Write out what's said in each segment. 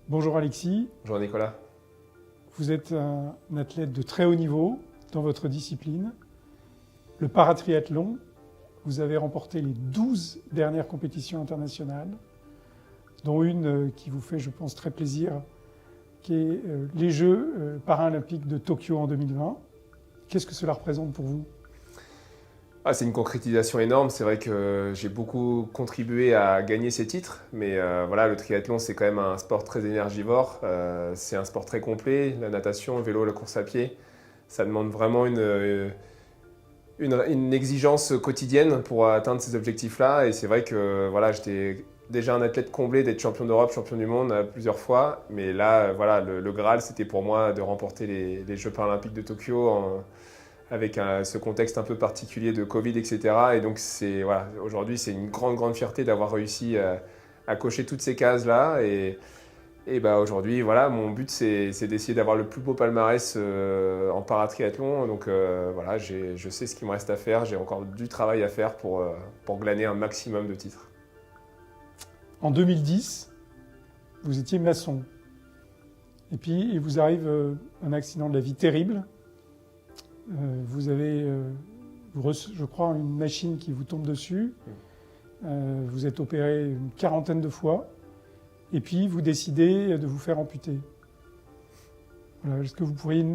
Bonjour Alexis, Bonjour Nicolas. vous êtes un athlète de très haut niveau dans votre discipline, le paratriathlon. Vous avez remporté les 12 dernières compétitions internationales, dont une qui vous fait, je pense, très plaisir, qui est les Jeux paralympiques de Tokyo en 2020. Qu'est-ce que cela représente pour vous ? C'est une concrétisation énorme. C'est vrai que j'ai beaucoup contribué à gagner ces titres, mais voilà, le triathlon c'est quand même un sport très énergivore. C'est un sport très complet. La natation, le vélo, la course à pied, ça demande vraiment une exigence quotidienne pour atteindre ces objectifs-là. Et c'est vrai que voilà, j'étais déjà un athlète comblé d'être champion d'Europe, champion du monde plusieurs fois, mais là, voilà, le Graal c'était pour moi de remporter les Jeux paralympiques de Tokyo avec ce contexte un peu particulier de Covid, etc. Et donc, voilà, aujourd'hui, c'est une grande, grande fierté d'avoir réussi à cocher toutes ces cases-là. Et bah, aujourd'hui, voilà, mon but, c'est d'essayer d'avoir le plus beau palmarès en paratriathlon. Donc, voilà, je sais ce qu'il me reste à faire. J'ai encore du travail à faire pour glaner un maximum de titres. En 2010, vous étiez maçon. Et puis, il vous arrive un accident de la vie terrible. Vous avez, je crois, une machine qui vous tombe dessus. Vous êtes opéré une quarantaine de fois. Et puis, vous décidez de vous faire amputer. Voilà, est-ce que vous pourriez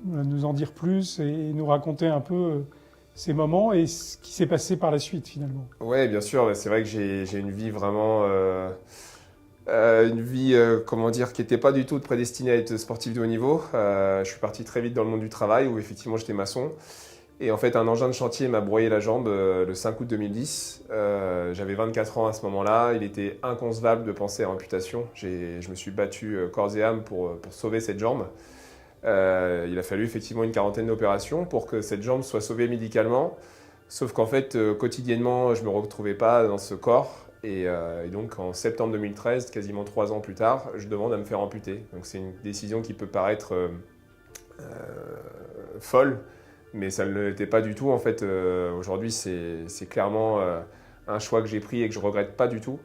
nous en dire plus et nous raconter un peu ces moments et ce qui s'est passé par la suite, finalement ? Oui, bien sûr. C'est vrai que j'ai une vie vraiment... comment dire, qui n'était pas du tout prédestinée à être sportif de haut niveau. Je suis parti très vite dans le monde du travail où effectivement j'étais maçon. Et en fait, un engin de chantier m'a broyé la jambe le 5 août 2010. J'avais 24 ans à ce moment-là. Il était inconcevable de penser à amputation. Je me suis battu corps et âme pour sauver cette jambe. Il a fallu effectivement une quarantaine d'opérations pour que cette jambe soit sauvée médicalement. Sauf qu'en fait, quotidiennement, je ne me retrouvais pas dans ce corps. Et donc en septembre 2013, quasiment 3 ans plus tard, je demande à me faire amputer. Donc c'est une décision qui peut paraître folle, mais ça ne l'était pas du tout. En fait, aujourd'hui, c'est clairement un choix que j'ai pris et que je ne regrette pas du tout.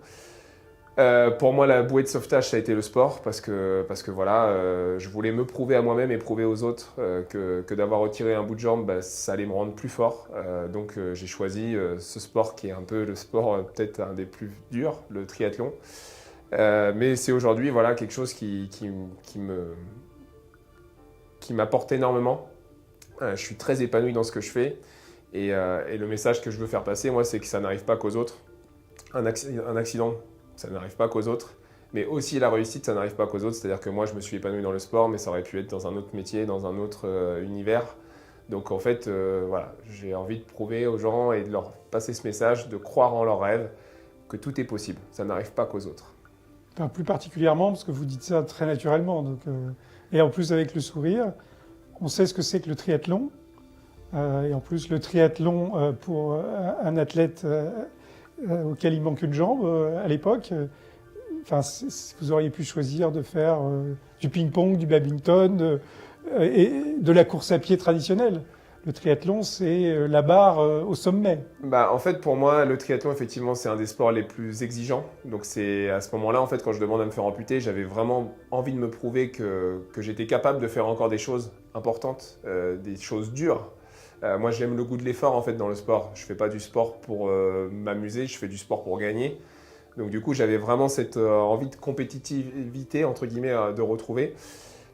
Pour moi, la bouée de sauvetage, ça a été le sport, parce que voilà, je voulais me prouver à moi-même et prouver aux autres que d'avoir retiré un bout de jambe, ça allait me rendre plus fort. Donc j'ai choisi ce sport qui est un peu le sport peut-être un des plus durs, le triathlon. Mais c'est aujourd'hui voilà, quelque chose qui m'apporte énormément. Je suis très épanoui dans ce que je fais. Et le message que je veux faire passer, moi, c'est que ça n'arrive pas qu'aux autres. Un accident, ça n'arrive pas qu'aux autres, mais aussi la réussite, ça n'arrive pas qu'aux autres. C'est-à-dire que moi, je me suis épanoui dans le sport, mais ça aurait pu être dans un autre métier, dans un autre univers. Donc en fait, voilà, j'ai envie de prouver aux gens et de leur passer ce message, de croire en leurs rêves, que tout est possible. Ça n'arrive pas qu'aux autres. Enfin, plus particulièrement, parce que vous dites ça très naturellement. Donc, et en plus, avec le sourire, on sait ce que c'est que le triathlon. Et en plus, le triathlon, pour un athlète auquel il manque une jambe à l'époque, vous auriez pu choisir de faire du ping-pong, du badminton et de la course à pied traditionnelle. Le triathlon, c'est la barre au sommet. En fait, pour moi, le triathlon, effectivement, c'est un des sports les plus exigeants. Donc c'est à ce moment-là, en fait, quand je demande à me faire amputer, j'avais vraiment envie de me prouver que j'étais capable de faire encore des choses importantes, des choses dures. Moi, j'aime le goût de l'effort, en fait, dans le sport. Je ne fais pas du sport pour m'amuser, je fais du sport pour gagner. Donc du coup, j'avais vraiment cette envie de compétitivité, entre guillemets, de retrouver.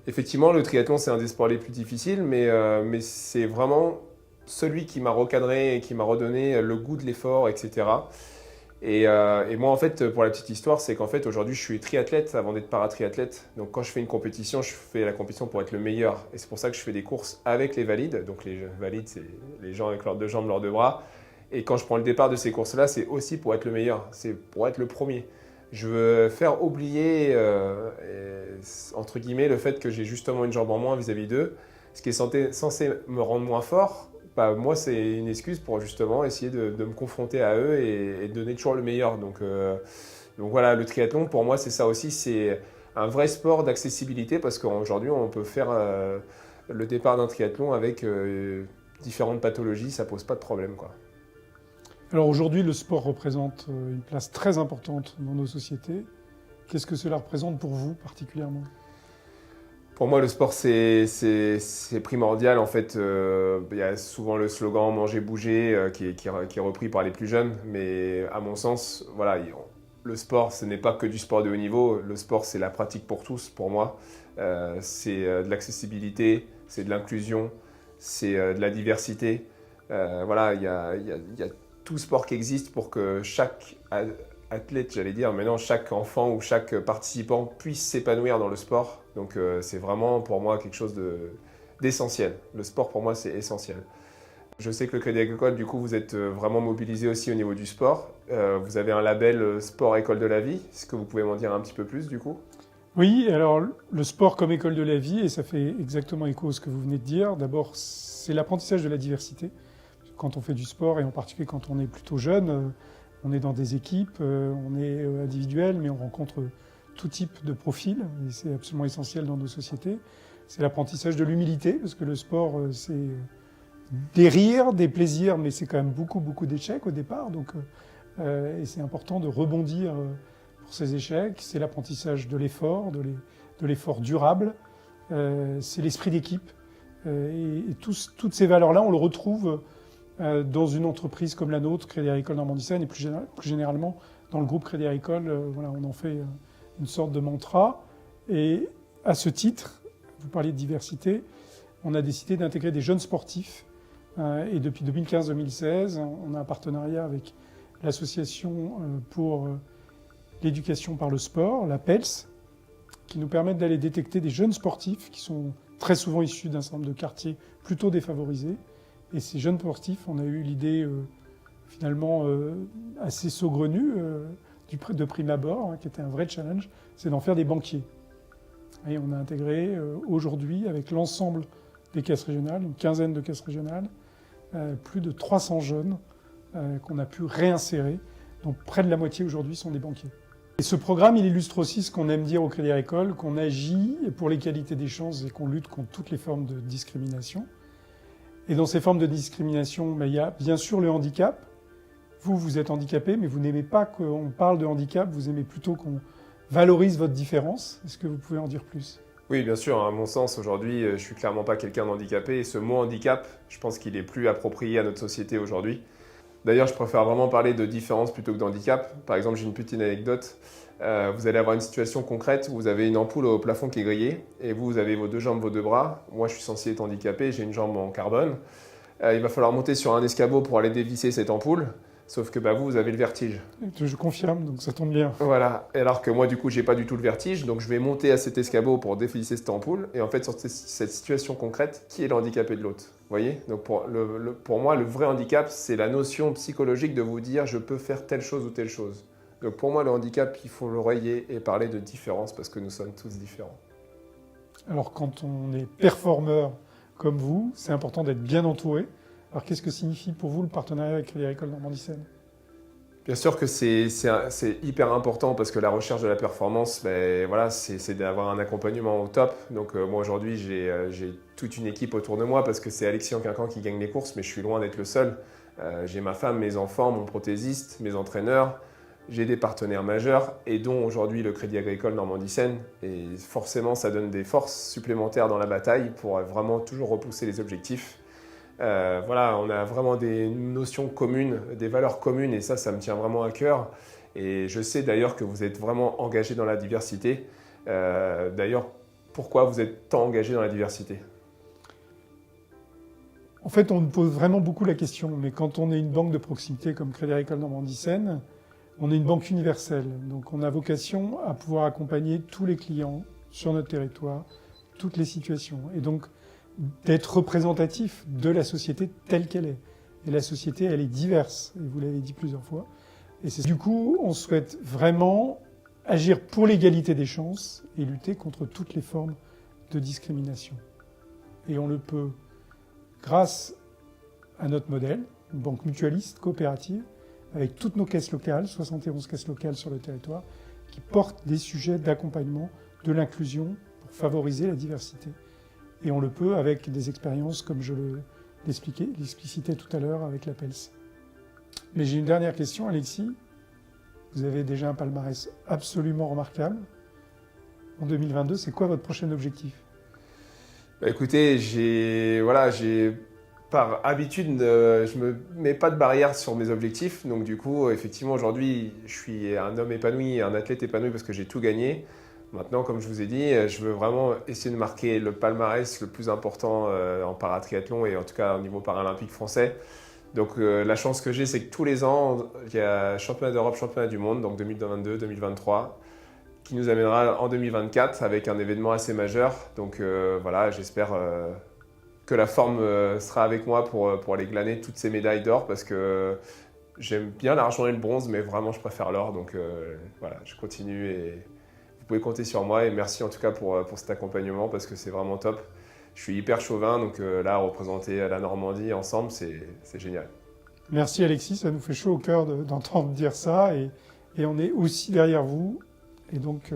Effectivement, le triathlon, c'est un des sports les plus difficiles, mais c'est vraiment celui qui m'a recadré et qui m'a redonné le goût de l'effort, etc. Et moi, en fait, pour la petite histoire, c'est qu'en fait, aujourd'hui, je suis triathlète avant d'être paratriathlète. Donc quand je fais une compétition, je fais la compétition pour être le meilleur. Et c'est pour ça que je fais des courses avec les valides. Donc les valides, c'est les gens avec leurs 2 jambes, leurs 2 bras. Et quand je prends le départ de ces courses-là, c'est aussi pour être le meilleur. C'est pour être le premier. Je veux faire oublier, entre guillemets, le fait que j'ai justement une jambe en moins vis-à-vis d'eux, ce qui est censé me rendre moins fort. Moi, c'est une excuse pour justement essayer de me confronter à eux et de donner toujours le meilleur. Donc voilà, le triathlon, pour moi, c'est ça aussi. C'est un vrai sport d'accessibilité parce qu'aujourd'hui, on peut faire le départ d'un triathlon avec différentes pathologies. Ça pose pas de problème, quoi. Alors aujourd'hui, le sport représente une place très importante dans nos sociétés. Qu'est-ce que cela représente pour vous particulièrement? Pour moi, le sport, c'est primordial. En fait, il y a souvent le slogan «manger, bouger» qui est repris par les plus jeunes. Mais à mon sens, voilà, le sport, ce n'est pas que du sport de haut niveau. Le sport, c'est la pratique pour tous, pour moi. C'est de l'accessibilité, c'est de l'inclusion, c'est de la diversité. Voilà, il y a tout sport qui existe pour que chaque athlète, j'allais dire, maintenant chaque enfant ou chaque participant puisse s'épanouir dans le sport. Donc c'est vraiment pour moi quelque chose d'essentiel. Le sport pour moi c'est essentiel. Je sais que le Crédit Agricole, du coup, vous êtes vraiment mobilisé aussi au niveau du sport. Vous avez un label Sport École de la Vie. Est-ce que vous pouvez m'en dire un petit peu plus du coup? Oui, alors le sport comme école de la vie, et ça fait exactement écho à ce que vous venez de dire. D'abord, c'est l'apprentissage de la diversité. Quand on fait du sport, et en particulier quand on est plutôt jeune, on est dans des équipes, on est individuel, mais on rencontre tout type de profil, et c'est absolument essentiel dans nos sociétés. C'est l'apprentissage de l'humilité, parce que le sport, c'est des rires, des plaisirs, mais c'est quand même beaucoup, beaucoup d'échecs au départ. Donc, et c'est important de rebondir pour ces échecs. C'est l'apprentissage de l'effort, de l'effort durable. C'est l'esprit d'équipe. Et toutes ces valeurs-là, on le retrouve dans une entreprise comme la nôtre, Crédit Agricole Normandie-Seine, et plus généralement dans le groupe Crédit Agricole. Voilà, on en fait une sorte de mantra. Et à ce titre, vous parliez de diversité, on a décidé d'intégrer des jeunes sportifs. Et depuis 2015-2016, on a un partenariat avec l'association pour l'éducation par le sport, la PELS, qui nous permettent d'aller détecter des jeunes sportifs qui sont très souvent issus d'un certain nombre de quartiers plutôt défavorisés. Et ces jeunes sportifs, on a eu l'idée finalement assez saugrenue de prime abord, qui était un vrai challenge, c'est d'en faire des banquiers. Et on a intégré aujourd'hui, avec l'ensemble des caisses régionales, une quinzaine de caisses régionales, plus de 300 jeunes qu'on a pu réinsérer. Donc près de la moitié aujourd'hui sont des banquiers. Et ce programme, il illustre aussi ce qu'on aime dire au Crédit Agricole, qu'on agit pour l'égalité des chances et qu'on lutte contre toutes les formes de discrimination. Et dans ces formes de discrimination, il y a bien sûr le handicap. Vous êtes handicapé, mais vous n'aimez pas qu'on parle de handicap, vous aimez plutôt qu'on valorise votre différence. Est-ce que vous pouvez en dire plus ? Oui, bien sûr. À mon sens, aujourd'hui, je suis clairement pas quelqu'un d'handicapé. Et ce mot handicap, je pense qu'il est plus approprié à notre société aujourd'hui. D'ailleurs, je préfère vraiment parler de différence plutôt que d'handicap. Par exemple, j'ai une petite anecdote. Vous allez avoir une situation concrète où vous avez une ampoule au plafond qui est grillée et vous avez vos deux jambes, vos deux bras. Moi, je suis censé être handicapé, j'ai une jambe en carbone. Il va falloir monter sur un escabeau pour aller dévisser cette ampoule. Sauf que vous avez le vertige. Je confirme, donc ça tombe bien. Voilà, alors que moi, du coup, j'ai pas du tout le vertige, donc je vais monter à cet escabeau pour dévisser cette ampoule. Et en fait, sur cette situation concrète, qui est le handicapé de l'autre? Vous voyez? Donc pour moi, le vrai handicap, c'est la notion psychologique de vous dire je peux faire telle chose ou telle chose. Donc pour moi, le handicap, il faut le rayer et parler de différence parce que nous sommes tous différents. Alors quand on est performeur comme vous, c'est important d'être bien entouré. Alors qu'est-ce que signifie pour vous le partenariat avec Crédit Agricole Normandie-Seine ? Bien sûr que c'est hyper important parce que la recherche de la performance, voilà, c'est d'avoir un accompagnement au top. Donc moi aujourd'hui, j'ai toute une équipe autour de moi parce que c'est Alexis Anquincan qui gagne les courses, mais je suis loin d'être le seul. J'ai ma femme, mes enfants, mon prothésiste, mes entraîneurs. J'ai des partenaires majeurs et dont aujourd'hui le Crédit Agricole Normandie-Seine. Et forcément, ça donne des forces supplémentaires dans la bataille pour vraiment toujours repousser les objectifs. Voilà, on a vraiment des notions communes, des valeurs communes et ça me tient vraiment à cœur. Et je sais d'ailleurs que vous êtes vraiment engagé dans la diversité. D'ailleurs, pourquoi vous êtes tant engagé dans la diversité ? En fait, on nous pose vraiment beaucoup la question, mais quand on est une banque de proximité comme Crédit Agricole Normandie-Seine, on est une banque universelle. Donc on a vocation à pouvoir accompagner tous les clients sur notre territoire, toutes les situations. Et donc d'être représentatif de la société telle qu'elle est. Et la société, elle est diverse, et vous l'avez dit plusieurs fois. Et c'est du coup, on souhaite vraiment agir pour l'égalité des chances et lutter contre toutes les formes de discrimination. Et on le peut grâce à notre modèle, une banque mutualiste, coopérative, avec toutes nos caisses locales, 71 caisses locales sur le territoire, qui portent des sujets d'accompagnement, de l'inclusion, pour favoriser la diversité. Et on le peut avec des expériences comme je l'explicitais tout à l'heure avec la PELS. Mais j'ai une dernière question, Alexis. Vous avez déjà un palmarès absolument remarquable. En 2022, c'est quoi votre prochain objectif? Bah, écoutez, par habitude, je me mets pas de barrière sur mes objectifs. Donc du coup, effectivement, aujourd'hui, je suis un homme épanoui, un athlète épanoui parce que j'ai tout gagné. Maintenant, comme je vous ai dit, je veux vraiment essayer de marquer le palmarès le plus important en paratriathlon et en tout cas au niveau paralympique français. Donc la chance que j'ai, c'est que tous les ans, il y a championnat d'Europe, championnat du monde, donc 2022, 2023, qui nous amènera en 2024 avec un événement assez majeur. Donc voilà, j'espère que la forme sera avec moi pour aller glaner toutes ces médailles d'or parce que j'aime bien l'argent et le bronze, mais vraiment je préfère l'or. Donc voilà, je continue et vous pouvez compter sur moi. Et merci en tout cas pour cet accompagnement parce que c'est vraiment top. Je suis hyper chauvin, donc là, représenter la Normandie ensemble, c'est génial. Merci Alexis, ça nous fait chaud au cœur d'entendre dire ça. Et on est aussi derrière vous. Et donc,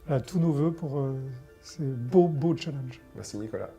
voilà, tous nos voeux pour ces beaux challenges. Merci Nicolas.